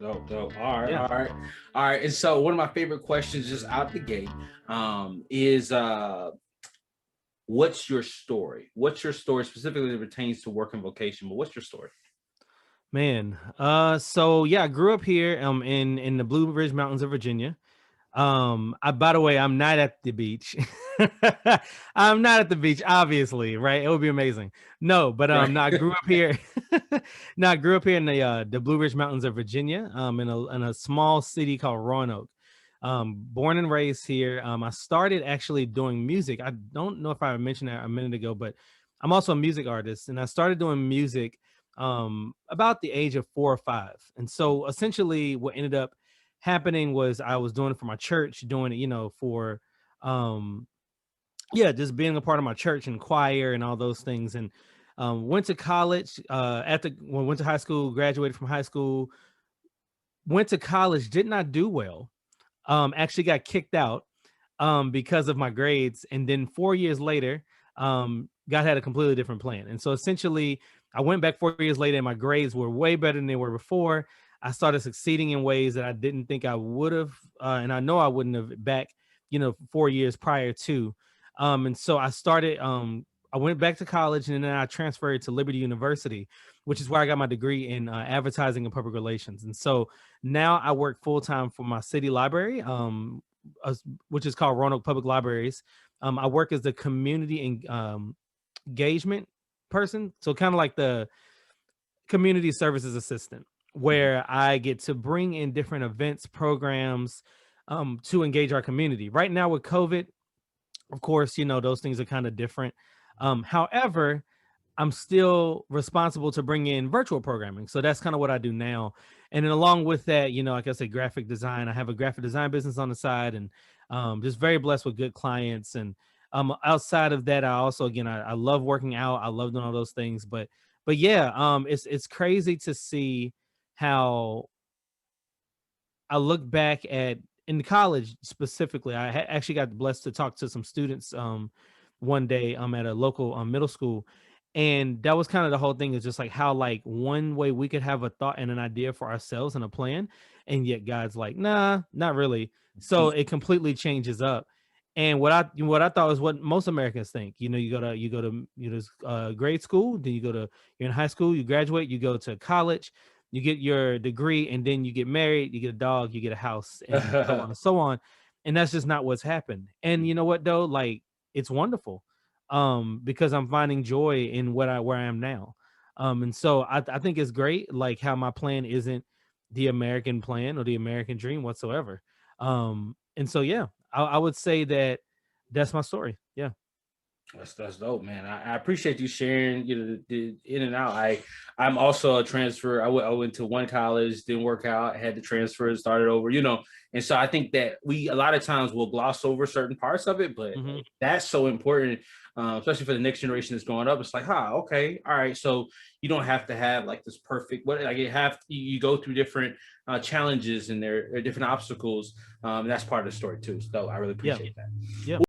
Dope. All right, Yeah. all right. And so one of my favorite questions just out the gate is what's your story? What's your story specifically that pertains to work and vocation? But what's your story? Man. So yeah, I grew up here in the Blue Ridge Mountains of Virginia. By the way, I'm not at the beach. I'm not at the beach, obviously, right? It would be amazing. No, but Right. no, I grew up here. No, I grew up here in the Blue Ridge Mountains of Virginia, in a small city called Roanoke. Born and raised here. I started actually doing music. I don't know if I mentioned that a minute ago, but I'm also a music artist, and I started doing music about the age of 4 or 5. And so essentially what ended up happening was I was doing it for my church, doing it, for um yeah, just being a part of my church and choir and all those things. And went to college, went to high school, graduated from high school, went to college, did not do well. Actually got kicked out because of my grades. And then 4 years later, God had a completely different plan. And so essentially, I went back 4 years later, and my grades were way better than they were before. I started succeeding in ways that I didn't think I would have, and I know I wouldn't have back, 4 years prior to. And so I went back to college, and then I transferred to Liberty University, which is where I got my degree in advertising and public relations. And so now I work full time for my city library, uh, which is called Roanoke Public Libraries. I work as the community engagement person, so kind of like the community services assistant, where I get to bring in different events, programs, to engage our community. Right now with COVID, of course, those things are kind of different. However, I'm still responsible to bring in virtual programming. So that's kind of what I do now. And then along with that, like I said, graphic design. I have a graphic design business on the side, and just very blessed with good clients. And outside of that, I also, again, I love working out. I love doing all those things. But yeah, it's crazy to see how I look back at in college specifically. I actually got blessed to talk to some students one day at a local middle school, and that was kind of the whole thing, is just like how like one way we could have a thought and an idea for ourselves and a plan, and yet God's like, nah, not really. So it completely changes up. And what I thought was what most Americans think. You go to grade school, then you're in high school, you graduate, you go to college, you get your degree, and then you get married, you get a dog, you get a house, and so on and so on. And that's just not what's happened. And you know what though? Like, it's wonderful. Because I'm finding joy in where I am now. And so I think it's great, like how my plan isn't the American plan or the American dream whatsoever. And so yeah, I would say that's my story. Yeah. That's dope, man. I appreciate you sharing, the in and out. I'm also a transfer. I went to one college, didn't work out, had to transfer, started over, And so I think that we a lot of times will gloss over certain parts of it, but Hmm. that's so important, especially for the next generation that's growing up. It's like, okay, all right. So you don't have to have like this perfect. What like you go through different challenges, and there are different obstacles. And that's part of the story too. So I really Yeah. appreciate that. Yeah.